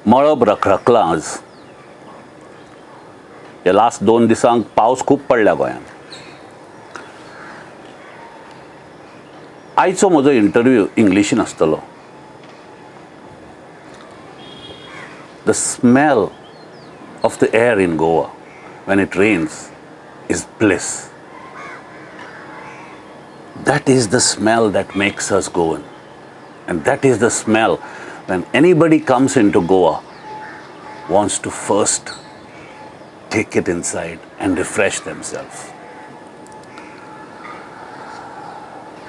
मळब रखरखला आज. या लास्ट 2 दिसांक पावस खूब पडल्या गोंयांत. आयचो म्हजो इंटरव्यू इंग्लिशीन आसतलो. The smell of the air in Goa when it rains is bliss. That is the smell that makes us Goan. And that is the smell when anybody comes into Goa wants to first take it inside and refresh themselves.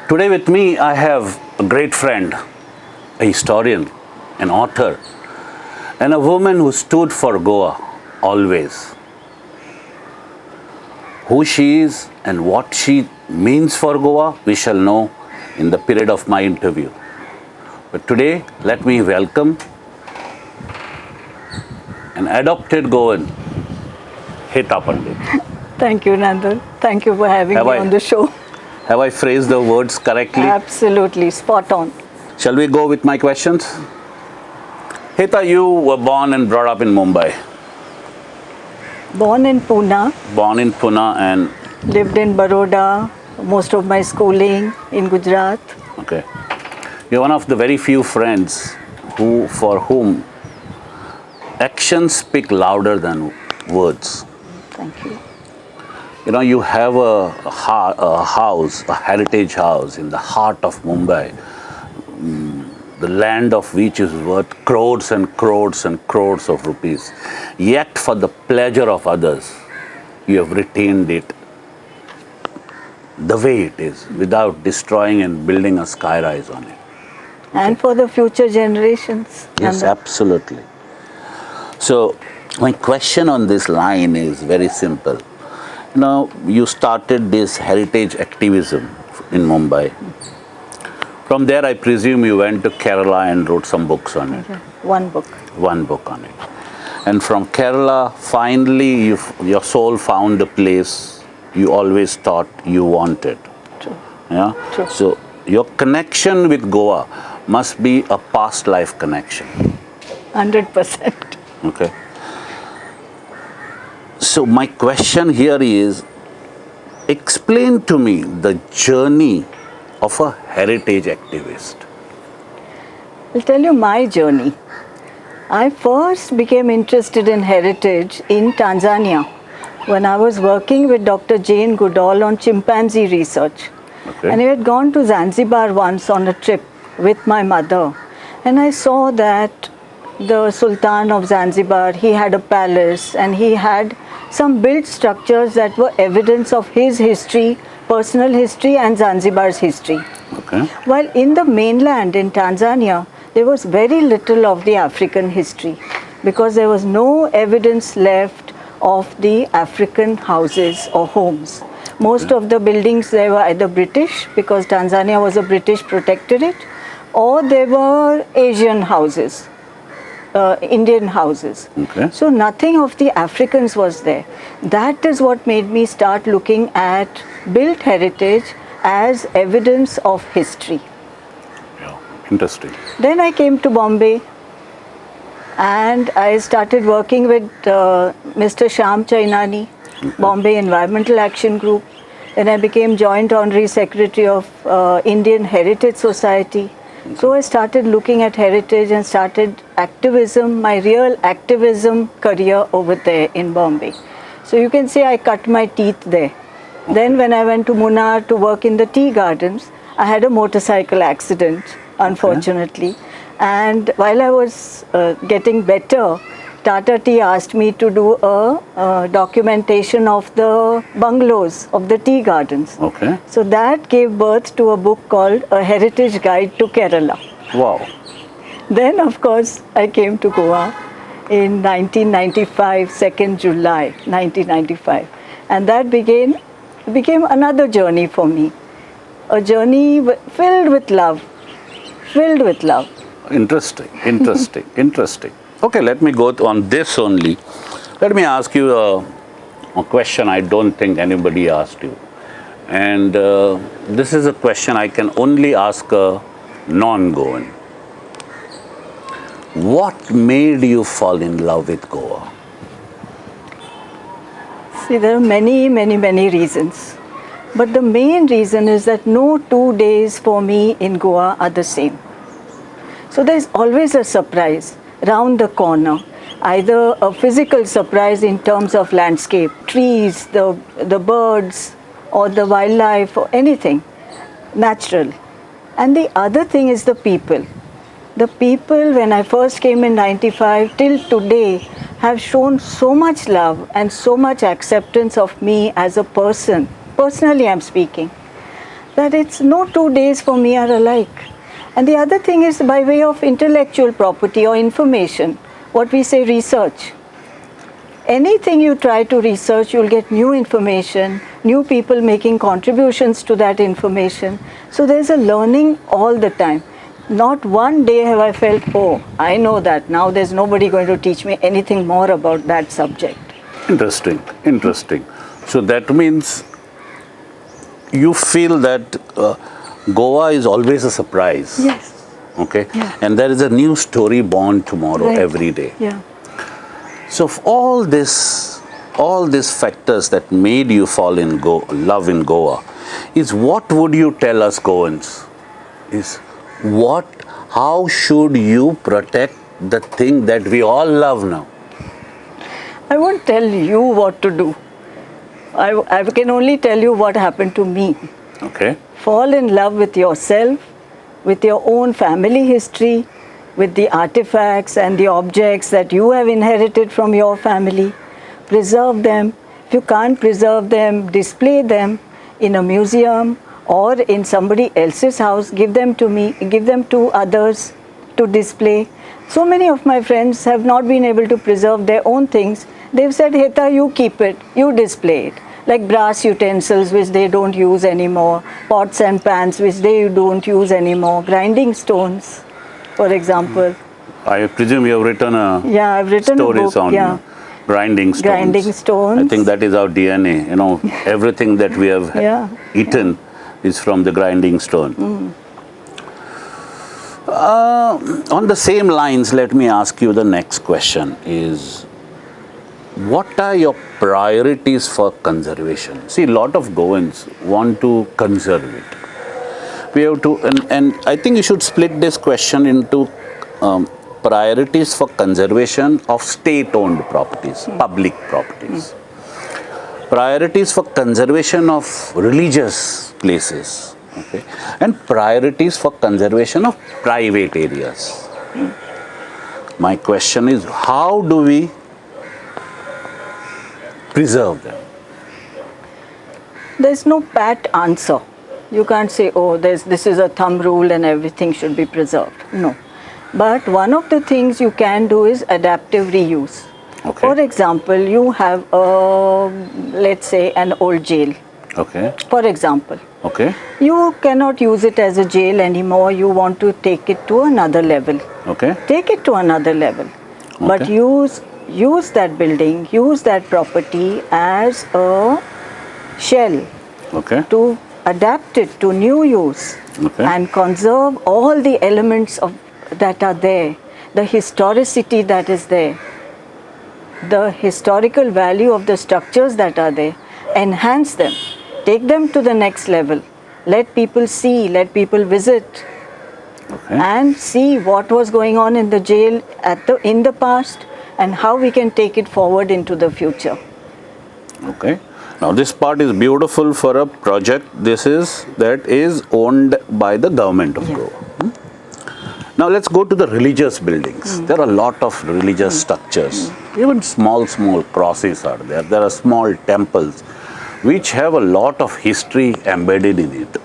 Today with me I have a great friend, a historian, an author, and a woman who stood for Goa always. Who she is and what she means for Goa, we shall know in the period of my interview. But today, let me welcome an adopted Goan, Heta Pandit. Thank you, Nandan. Thank you for having me on the show. Have I phrased the words correctly? Absolutely, spot on. Shall we go with my questions? Heta, you were born and brought up in Mumbai. Born in Pune. Born in Pune and... Lived in Baroda, most of my schooling in Gujarat. Okay. You're one of the very few friends for whom actions speak louder than words. Thank you. You know, you have a house, a heritage house in the heart of Mumbai. The land of which is worth crores and crores and crores of rupees. Yet for the pleasure of others, you have retained it the way it is, without destroying and building a skyrise on it. And for the future generations. Yes, absolutely. So my question on this line is very simple. You know, you started this heritage activism in Mumbai. From there, I presume you went to Kerala and wrote some books on it. One book. One book on it. And from Kerala, finally, your soul found the place you always thought you wanted. True. Yeah? True. So your connection with Goa must be a past life connection. 100%. Okay. So my question here is, explain to me the journey of a heritage activist. I'll tell you my journey. I first became interested in heritage in Tanzania when I was working with Dr. Jane Goodall on chimpanzee research. Okay. And I had gone to Zanzibar once on a trip with my mother. And I saw that the Sultan of Zanzibar, he had a palace and he had some built structures that were evidence of his history, personal history and Zanzibar's history. Okay. While in the mainland in Tanzania, there was very little of the African history because there was no evidence left of the African houses or homes. Most of the buildings there were either British because Tanzania was a British protectorate, or they were Asian houses, Indian houses. Okay. So nothing of the Africans was there. That is what made me start looking at built heritage as evidence of history. Yeah. Interesting. Then I came to Bombay and I started working with Mr. Shyam Chainani, Bombay Environmental Action Group. Then I became Joint Honorary Secretary of Indian Heritage Society. So I started looking at heritage and started activism, my real activism career over there in Bombay. So you can say I cut my teeth there. Then when I went to Munnar to work in the tea gardens, I had a motorcycle accident, unfortunately. Okay. And while I was getting better, Tata Tea asked me to do a documentation of the bungalows of the tea gardens. Okay. So that gave birth to a book called A Heritage Guide to Kerala. Wow. Then, of course, I came to Goa in 1995, 2nd July 1995. And that became another journey for me. A journey filled with love. Filled with love. Interesting, interesting, interesting. Okay, let me go on this only. Let me ask you a question I don't think anybody asked you. And this is a question I can only ask a non-Goan. What made you fall in love with Goa? See, there are many reasons. But the main reason is that no 2 days for me in Goa are the same. So there's always a surprise round the corner. Either a physical surprise in terms of landscape, trees, the birds, or the wildlife, or anything natural. And the other thing is the people. The people, when I first came in 95 till today, have shown so much love and so much acceptance of me as a person. Personally, I'm speaking. That it's no 2 days for me are alike. And the other thing is by way of intellectual property or information, what we say research. Anything you try to research, you'll get new information, new people making contributions to that information. So there's a learning all the time. Not one day have I felt, oh, I know that. Now there's nobody going to teach me anything more about that subject. Interesting, interesting. So that means you feel that Goa is always a surprise. Yes. Okay? Yeah. And there is a new story born tomorrow, Right. every day. Yeah. So of all these factors that made you fall in love in Goa, is what would you tell us Goans? How should you protect the thing that we all love now? I won't tell you what to do. I can only tell you what happened to me. Okay. Fall in love with yourself, with your own family history, with the artifacts and the objects that you have inherited from your family. Preserve them. If you can't preserve them, display them in a museum or in somebody else's house. Give them to me, give them to others to display. So many of my friends have not been able to preserve their own things. They've said, Heta, you keep it, you display it. Like brass utensils which they don't use anymore, pots and pans which they don't use anymore, grinding stones, for example. I presume you have written I've written stories a book, on grinding stones. Grinding stones. I think that is our DNA. You know, everything that we have eaten is from the grinding stone. On the same lines, let me ask you the next question is, what are your priorities for conservation? See, a lot of Goans want to conserve it. We have to, and I think you should split this question into priorities for conservation of state-owned properties, public properties. Priorities for conservation of religious places, okay, and priorities for conservation of private areas. My question is, how do we preserve them? There's no pat answer. You can't say, oh, this is a thumb rule and everything should be preserved. No. But one of the things you can do is adaptive reuse. Okay. For example, you have, let's say, an old jail. Okay. For example. Okay. You cannot use it as a jail anymore. You want to take it to another level. Okay. Take it to another level. Okay. But use that building, use that property as a shell. Okay. To adapt it to new use. Okay. And conserve all the elements that are there, the historicity that is there, the historical value of the structures that are there. Enhance them, take them to the next level. Let people see, let people visit, and see what was going on in the jail in the past and how we can take it forward into the future. Okay. Now this part is beautiful for a project that is owned by the government of Goa. Now let's go to the religious buildings. There are a lot of religious structures. Even small crosses are there. There are small temples which have a lot of history embedded in it.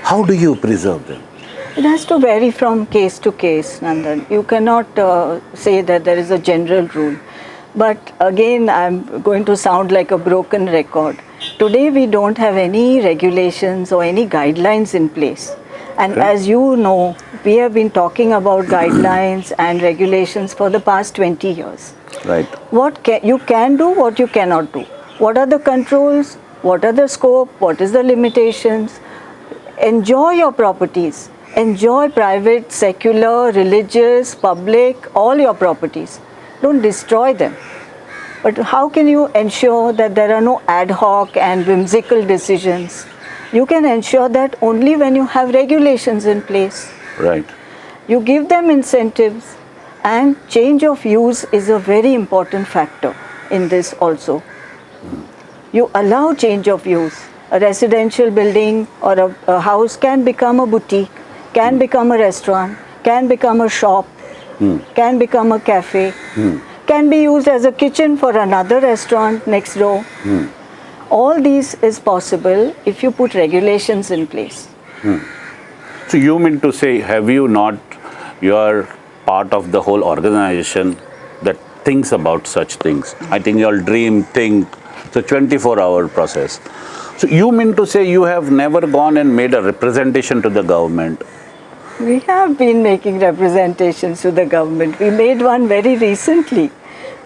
How do you preserve them? It has to vary from case to case, Nandan. You cannot say that there is a general rule. But again, I'm going to sound like a broken record. Today we don't have any regulations or any guidelines in place. And as you know, we have been talking about guidelines and regulations for the past 20 years. Right. What you can do, what you cannot do. What are the controls? What are the scope? What is the limitations? Enjoy your properties. Enjoy private, secular, religious, public, all your properties. Don't destroy them. But how can you ensure that there are no ad hoc and whimsical decisions? You can ensure that only when you have regulations in place. Right. You give them incentives, and change of use is a very important factor in this also. You allow change of use. A residential building or a house can become a boutique, can become a restaurant, can become a shop, can become a cafe, can be used as a kitchen for another restaurant next door. All these is possible if you put regulations in place. So you mean to say, have you not, you are part of the whole organization that thinks about such things? I think your dream, think, it's a 24-hour process. So you mean to say you have never gone and made a representation to the government? We have been making representations to the government. We made one very recently.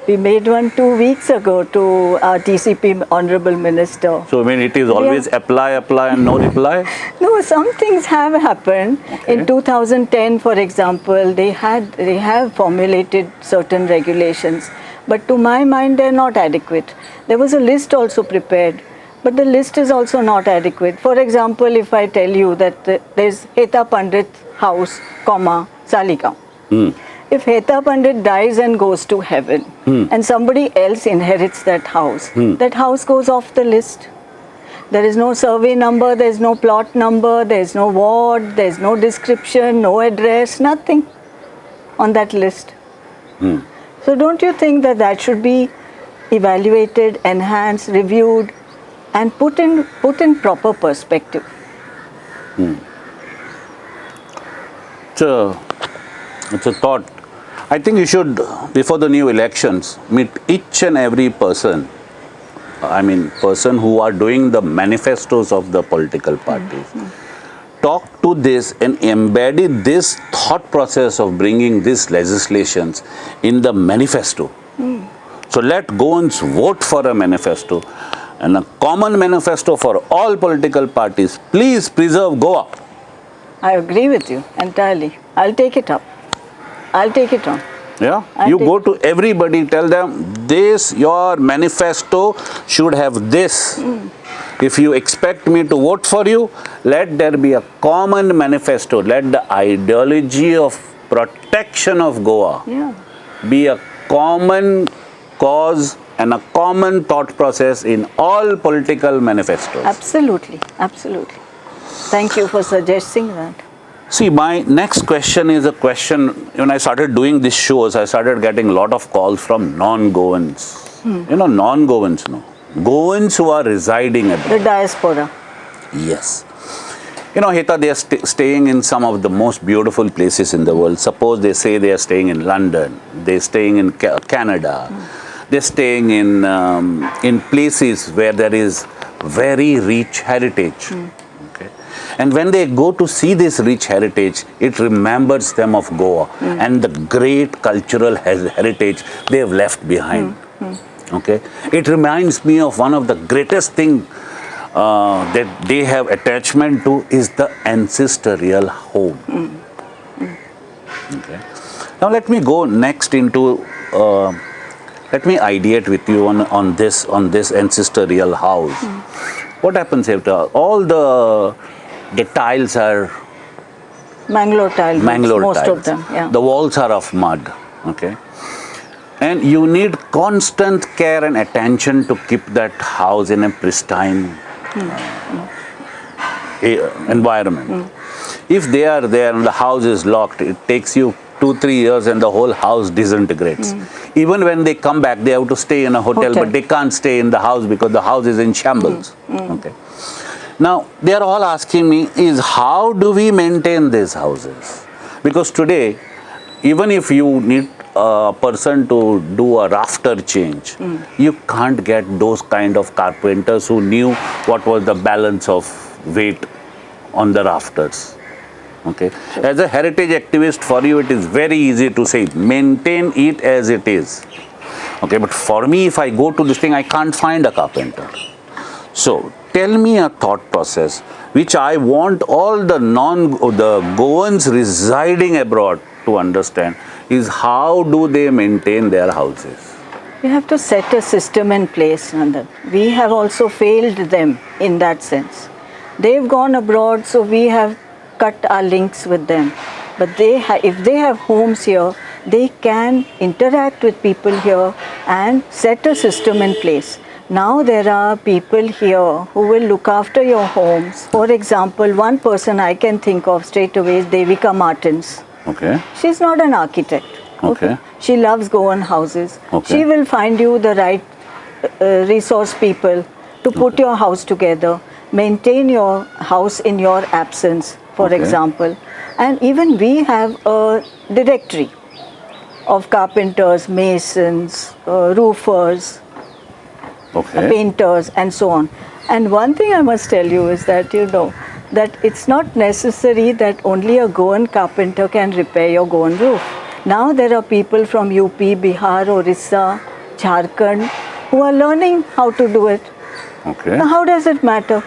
We made one 2 weeks ago to our TCP Honorable Minister. So I mean it is always apply and no reply? No, some things have happened. Okay. In 2010, for example, they have formulated certain regulations, but to my mind they're not adequate. There was a list also prepared, but the list is also not adequate. For example, if I tell you that there's Heta Pandit house, Saligaon. If Heta Pandit dies and goes to heaven, and somebody else inherits that house goes off the list. There is no survey number, there is no plot number, there is no ward, there is no description, no address, nothing on that list. So don't you think that that should be evaluated, enhanced, reviewed, and put in proper perspective? It's a thought. I think you should, before the new elections, meet each and every person, person who are doing the manifestos of the political parties. Talk to this and embed this thought process of bringing these legislations in the manifesto. So let Goans vote for a manifesto, and a common manifesto for all political parties. Please preserve Goa. I agree with you entirely. I'll take it up. I'll take it on. Yeah, you go to everybody, tell them this, your manifesto should have this. If you expect me to vote for you, let there be a common manifesto. Let the ideology of protection of Goa be a common cause and a common thought process in all political manifestos. Absolutely, absolutely. Thank you for suggesting that. See, my next question is a question, when I started doing these shows, I started getting a lot of calls from non-Goans. You know, non-Goans, no. Goans who are residing at the diaspora. Yes. You know, Heta, they are staying in some of the most beautiful places in the world. Suppose they say they are staying in London, they're staying in Canada, they're staying in places where there is very rich heritage. And when they go to see this rich heritage, it remembers them of Goa and the great cultural heritage they have left behind. Okay, it reminds me of one of the greatest things that they have attachment to is the ancestral home. Okay. Now let me go next into. Let me ideate with you on this ancestral house. What happens after all the tiles are Mangalore tiles, most of them. Yeah. The walls are of mud, okay? And you need constant care and attention to keep that house in a pristine environment. If they are there and the house is locked, it takes you 2-3 years and the whole house disintegrates. Even when they come back, they have to stay in a hotel, but they can't stay in the house because the house is in shambles. Okay. Now, they are all asking me is how do we maintain these houses? Because today, even if you need a person to do a rafter change, you can't get those kind of carpenters who knew what was the balance of weight on the rafters. Okay. As a heritage activist, for you it is very easy to say maintain it as it is. Okay, but for me, if I go to this thing, I can't find a carpenter. So tell me a thought process which I want all the Goans residing abroad to understand is how do they maintain their houses? We have to set a system in place, Nandan. We have also failed them in that sense. They've gone abroad, so we have cut our links with them. But if they have homes here, they can interact with people here and set a system in place. Now there are people here who will look after your homes. For example, one person I can think of straight away is Devika Martins. Okay. She's not an architect. Okay. She loves Goan houses. Okay. She will find you the right resource people to put your house together, maintain your house in your absence, for example. And even we have a directory of carpenters, masons, roofers, painters, and so on. And one thing I must tell you is that, that it's not necessary that only a Goan carpenter can repair your Goan roof. Now there are people from UP, Bihar, Orissa, Jharkhand who are learning how to do it. Okay. Now how does it matter?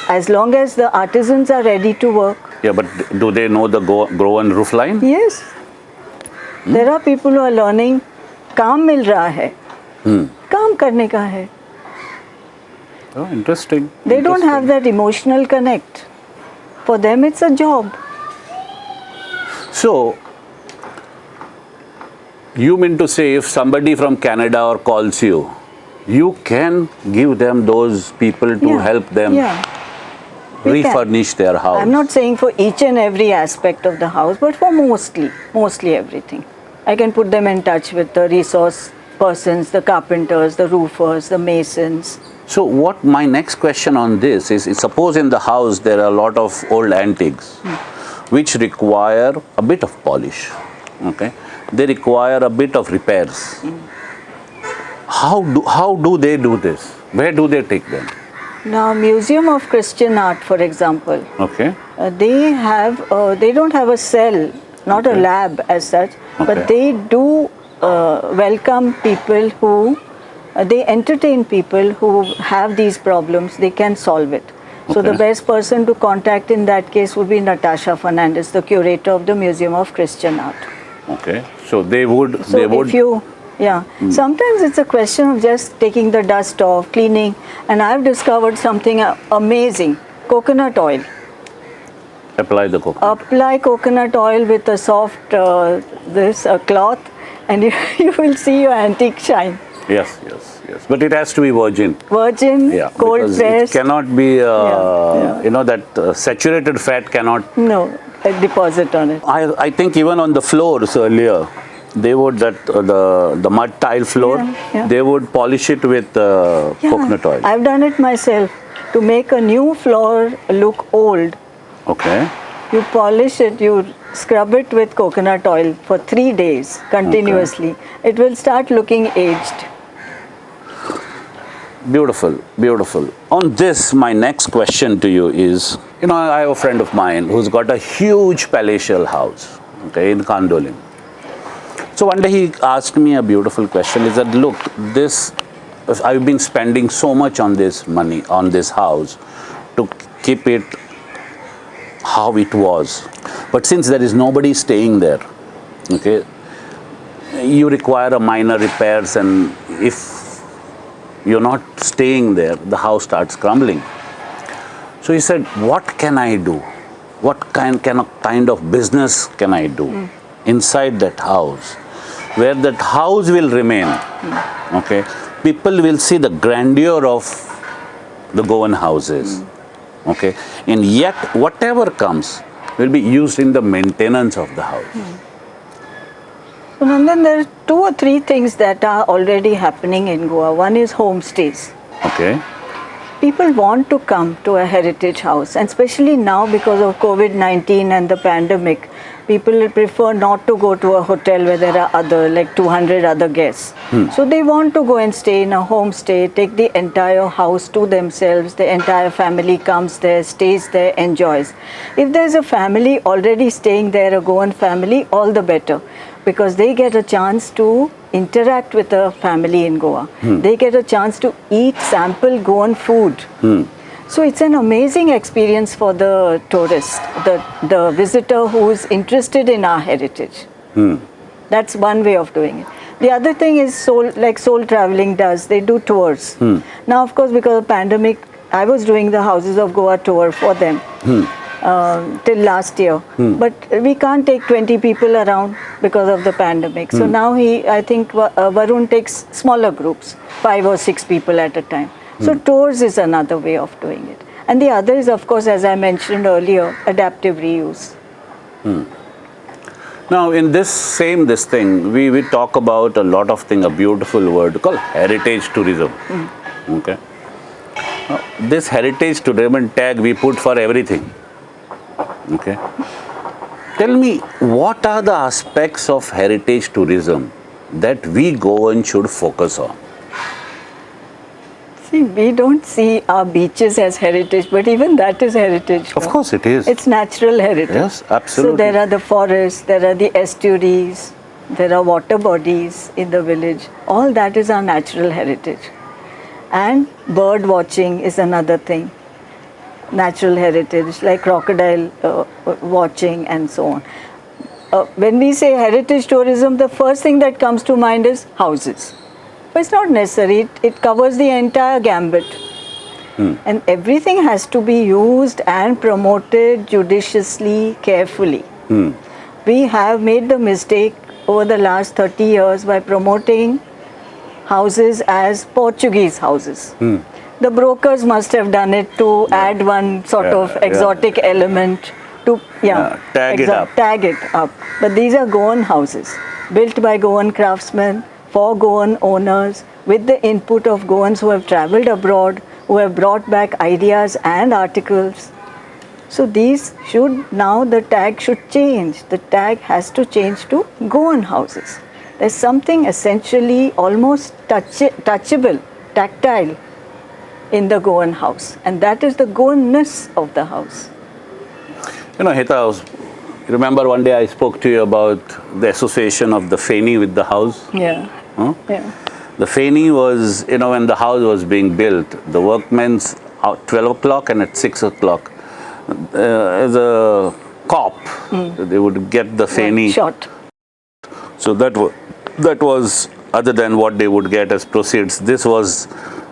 As long as the artisans are ready to work. Yeah, but do they know the Goan roof line? Yes. There are people who are learning. काम मिल रहा है. काम करने का है. Oh, interesting. They don't have that emotional connect. For them, it's a job. So, you mean to say if somebody from Canada or calls you, you can give them those people to help them refurnish their house? I'm not saying for each and every aspect of the house, but for mostly everything. I can put them in touch with the resource persons, the carpenters, the roofers, the masons. So what my next question on this is suppose in the house there are a lot of old antiques which require a bit of polish, okay? They require a bit of repairs. How do they do this? Where do they take them? Now, Museum of Christian Art, for example, okay, they don't have a cell, not a lab as such, but they do welcome people who, they entertain people who have these problems, they can solve it. So the best person to contact in that case would be Natasha Fernandez, the curator of the Museum of Christian Art. Okay, so they would. Sometimes it's a question of just taking the dust off, cleaning, and I've discovered something amazing: coconut oil. Apply the coconut. Apply coconut oil with a soft cloth, and you will see your antique shine. Yes. But it has to be virgin. Virgin, cold pressed. It cannot be, that saturated fat cannot. No, a deposit on it. I think even on the floors earlier, they would, the mud tile floor, they would polish it with coconut oil. I've done it myself to make a new floor look old. Okay. You polish it, you scrub it with coconut oil for 3 days continuously. Okay. It will start looking aged. Beautiful, beautiful. On this, my next question to you is, I have a friend of mine who's got a huge palatial house, okay, in Kandolim. So one day he asked me a beautiful question. He said, look, I've been spending so much on this money, on this house, to keep it how it was. But since there is nobody staying there, okay, you require a minor repairs, and if you're not staying there, the house starts crumbling. So he said, what can I do? What kind of business can I do inside that house, where that house will remain, okay? People will see the grandeur of the Goan houses, okay? And yet, whatever comes will be used in the maintenance of the house. So Nandan, there are 2 or 3 things that are already happening in Goa. One is homestays. Okay. People want to come to a heritage house, and especially now because of COVID-19 and the pandemic, people prefer not to go to a hotel where there are like 200 other guests. So they want to go and stay in a homestay, take the entire house to themselves, the entire family comes there, stays there, enjoys. If there's a family already staying there, a Goan family, all the better. because they get a chance to interact with a family in Goa. They get a chance to eat sample Goan food. So it's an amazing experience for the tourist, the visitor who is interested in our heritage. That's one way of doing it. The other thing is Soul Traveling does. They do tours. Now, of course, because of pandemic, I was doing the Houses of Goa tour for them till last year. But we can't take 20 people around because of the pandemic. So now I think Varun takes smaller groups, 5 or 6 people at a time. So tours is another way of doing it. And the other is, of course, as I mentioned earlier, adaptive reuse. Now, in this thing, we talk about a lot of things, a beautiful word called heritage tourism. Okay. Now, this heritage tourism tag we put for everything. Okay. Tell me, what are the aspects of heritage tourism that we Goans should focus on? See, we don't see our beaches as heritage, but even that is heritage. Of course it is. It's natural heritage. Yes, absolutely. So there are the forests, there are the estuaries, there are water bodies in the village. All that is our natural heritage. And bird watching is another thing. Natural heritage, like crocodile watching and so on. When we say heritage tourism, the first thing that comes to mind is houses. But it's not necessary. It covers the entire gambit. And everything has to be used and promoted judiciously, carefully. We have made the mistake over the last 30 years by promoting houses as Portuguese houses. The brokers must have done it to add one sort of exotic element to tag it up. But these are Goan houses, built by Goan craftsmen, for Goan owners, with the input of Goans who have travelled abroad, who have brought back ideas and articles. So these should, now the tag should change. The tag has to change to Goan houses. There's something essentially almost touchable, tactile in the Goan house. And that is the Goanness of the house. You know, Heta, remember one day I spoke to you about the association of the Feni with the house? Yeah. Huh? Yeah. The Feni was, you know, when the house was being built, the workmen's at 12 o'clock and at 6 o'clock, as a cop, they would get the Feni. Shot. So that was, other than what they would get as proceeds, this was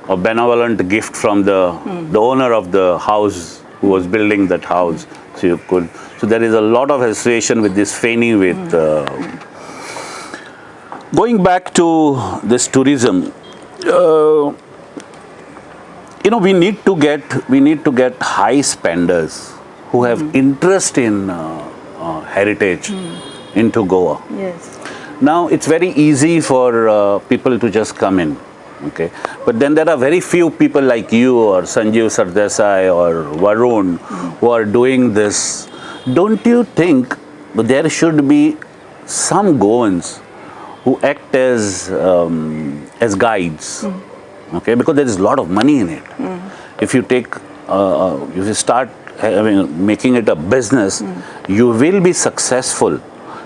a benevolent gift from the owner of the house who was building that house. So there is a lot of association with this Feni with. Going back to this tourism, you know, we need to get high spenders who have interest in heritage into Goa. Yes. Now it's very easy for people to just come in, okay? But then there are very few people like you or Sanjeev Sardesai or Varun who are doing this. Don't you think there should be some Goans who act as guides, okay? Because there is a lot of money in it. If you take, if you start making it a business, you will be successful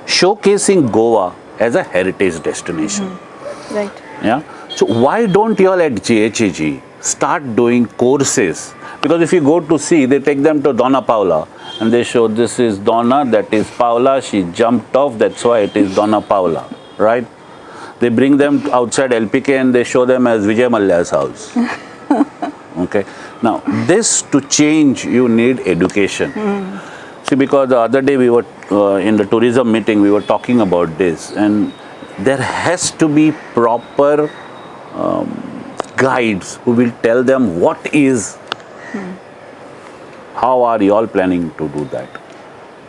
showcasing Goa as a heritage destination. Right. Yeah. So why don't you all at GHEG start doing courses? Because if you go to see, they take them to Donna Paula and they show this is Donna, that is Paula, she jumped off, that's why it is Donna Paula, right? They bring them outside LPK and they show them as Vijay Mallya's house. Okay. Now, this to change, you need education. See, because the other day we were in the tourism meeting, we were talking about this, and there has to be proper guides who will tell them what is. How are you all planning to do that?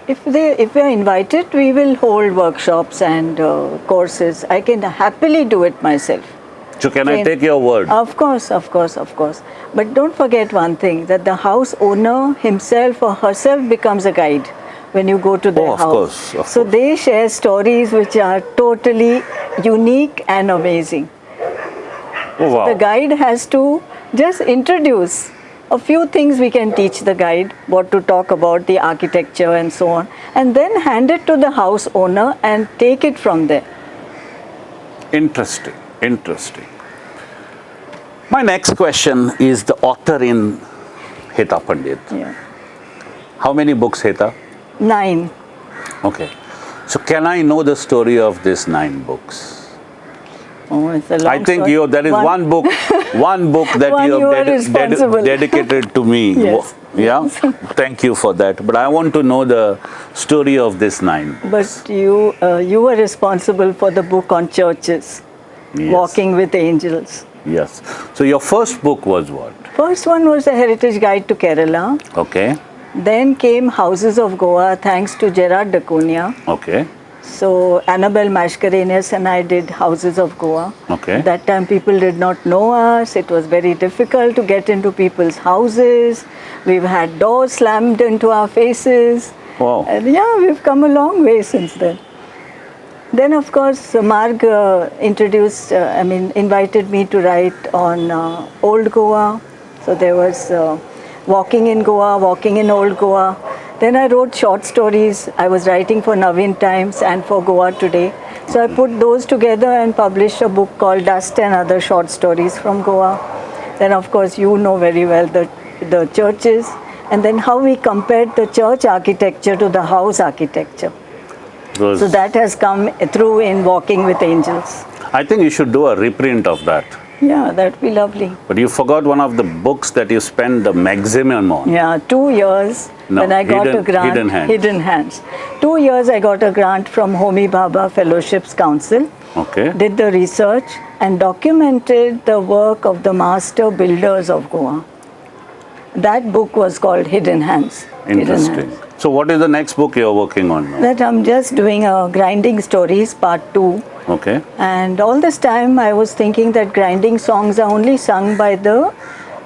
If we are invited, we will hold workshops and courses. I can happily do it myself. So can I take your word? Of course, of course, of course. But don't forget one thing, that the house owner himself or herself becomes a guide when you go to their house. So they share stories which are totally unique and amazing. Oh, wow. The guide has to just introduce a few things we can teach the guide, what to talk about, the architecture and so on, and then hand it to the house owner and take it from there. Interesting, interesting. My next question is the author in Heta Pandit. Yeah. How many books, Heta? 9. Okay. So can I know the story of these 9 books? Oh, it's a long I think story. there is one book that One you you are have responsible. dedicated to me. Yes. Yeah. Thank you for that. But I want to know the story of this 9. But you were responsible for the book on churches, Yes. Walking with Angels. Yes. So your first book was what? First one was a heritage guide to Kerala. Okay. Then came Houses of Goa, thanks to Gerard Daconia. Okay. So Annabelle Mascarenhas and I did Houses of Goa. Okay. At that time people did not know us. It was very difficult to get into people's houses. We've had doors slammed into our faces. Wow. And yeah, we've come a long way since then. Then of course Marg invited me to write on Old Goa. So there was Walking in Goa, Walking in Old Goa. Then I wrote short stories. I was writing for Navin Times and for Goa Today. So I put those together and published a book called Dust and Other Short Stories from Goa. Then of course you know very well the churches, and then how we compared the church architecture to the house architecture. So that has come through in Walking with Angels. I think you should do a reprint of that. Yeah, that'd be lovely. But you forgot one of the books that you spent the maximum on. Yeah, 2 years when I got a grant. Hidden Hands. Hidden Hands. 2 years I got a grant from Homi Bhabha Fellowships Council. Okay. Did the research and documented the work of the master builders of Goa. That book was called Hidden Hands. Interesting. Hidden Hands. So what is the next book you're working on now? That I'm just doing a Grinding Stories Part 2. Okay. And all this time I was thinking that grinding songs are only sung by the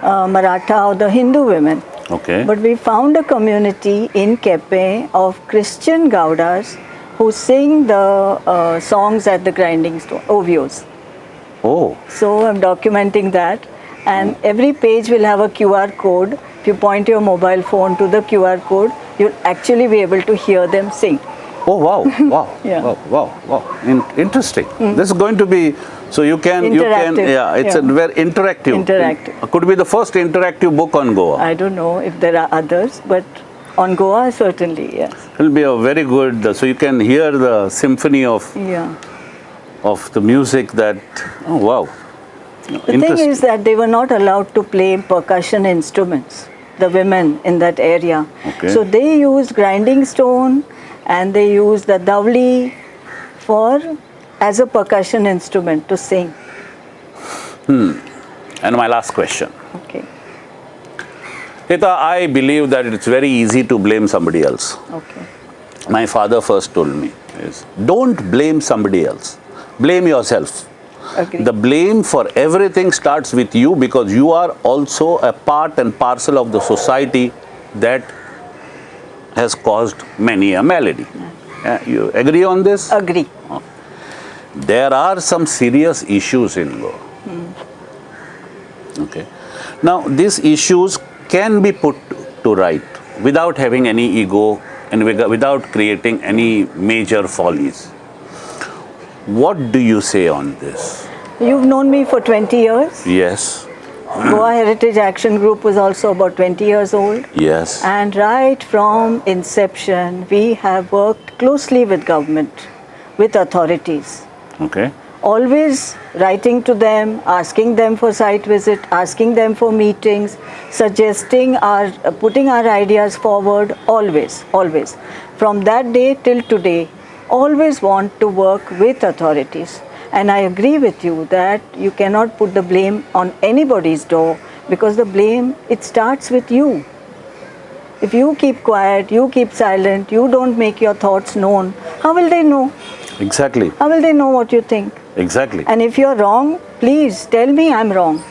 Maratha or the Hindu women. Okay. But we found a community in Kepe of Christian Gaudas who sing the songs at the grinding ovios. Oh. So I'm documenting that, and every page will have a QR code. If you point your mobile phone to the QR code, you'll actually be able to hear them sing. Oh wow! Wow! Yeah. Wow! Interesting. This is going to be you can Interactive. It's a very interactive. Interactive. Could be the first interactive book on Goa. I don't know if there are others, but on Goa certainly, yes. It will be a very good. So you can hear the symphony of the music that. Oh wow! The thing is that they were not allowed to play percussion instruments, the women in that area. Okay. So they used grinding stone and they used the davli as a percussion instrument to sing. And my last question. Okay. Heta, I believe that it's very easy to blame somebody else. Okay. My father first told me is don't blame somebody else. Blame yourself. Agree. The blame for everything starts with you because you are also a part and parcel of the society that has caused many a malady. You agree on this? Agree. There are some serious issues in Goa. Okay. Now, these issues can be put to right without having any ego and without creating any major follies. What do you say on this? You've known me for 20 years. Yes. Goa Heritage Action Group was also about 20 years old. Yes. And right from inception, we have worked closely with government, with authorities. Okay. Always writing to them, asking them for site visit, asking them for meetings, suggesting putting our ideas forward, always. From that day till today, always want to work with authorities. And I agree with you that you cannot put the blame on anybody's door because the blame, it starts with you. If you keep quiet, you keep silent, you don't make your thoughts known, how will they know? Exactly. How will they know what you think? Exactly. And if you're wrong, please tell me I'm wrong.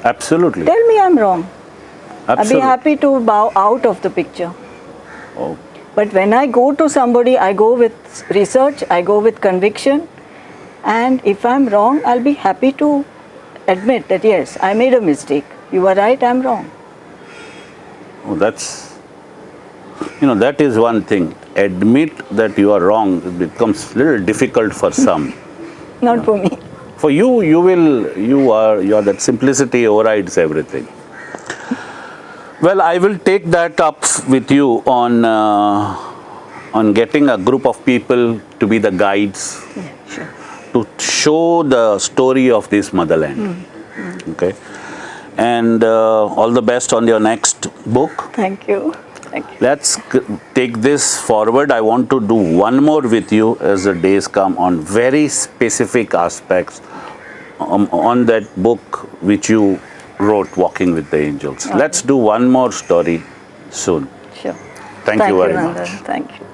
Absolutely. Tell me I'm wrong. I'll Absolutely. be happy to bow out of the picture. Oh. But when I go to somebody, I go with research, I go with conviction. And if I'm wrong, I'll be happy to admit that yes, I made a mistake. You were right, I'm wrong. Oh, that's, that is one thing. Admit that you are wrong. It becomes a little difficult for some. Not for me. For you, that simplicity overrides everything. Well, I will take that up with you on getting a group of people to be the guides, Yeah, sure. to show the story of this motherland. Okay, and all the best on your next book. Thank you. Thank you. Let's take this forward. I want to do one more with you as the days come on very specific aspects on that book which you wrote, Walking with the Angels. Okay. Let's do one more story soon. Sure. Thank you very Nandan. much. Thank you.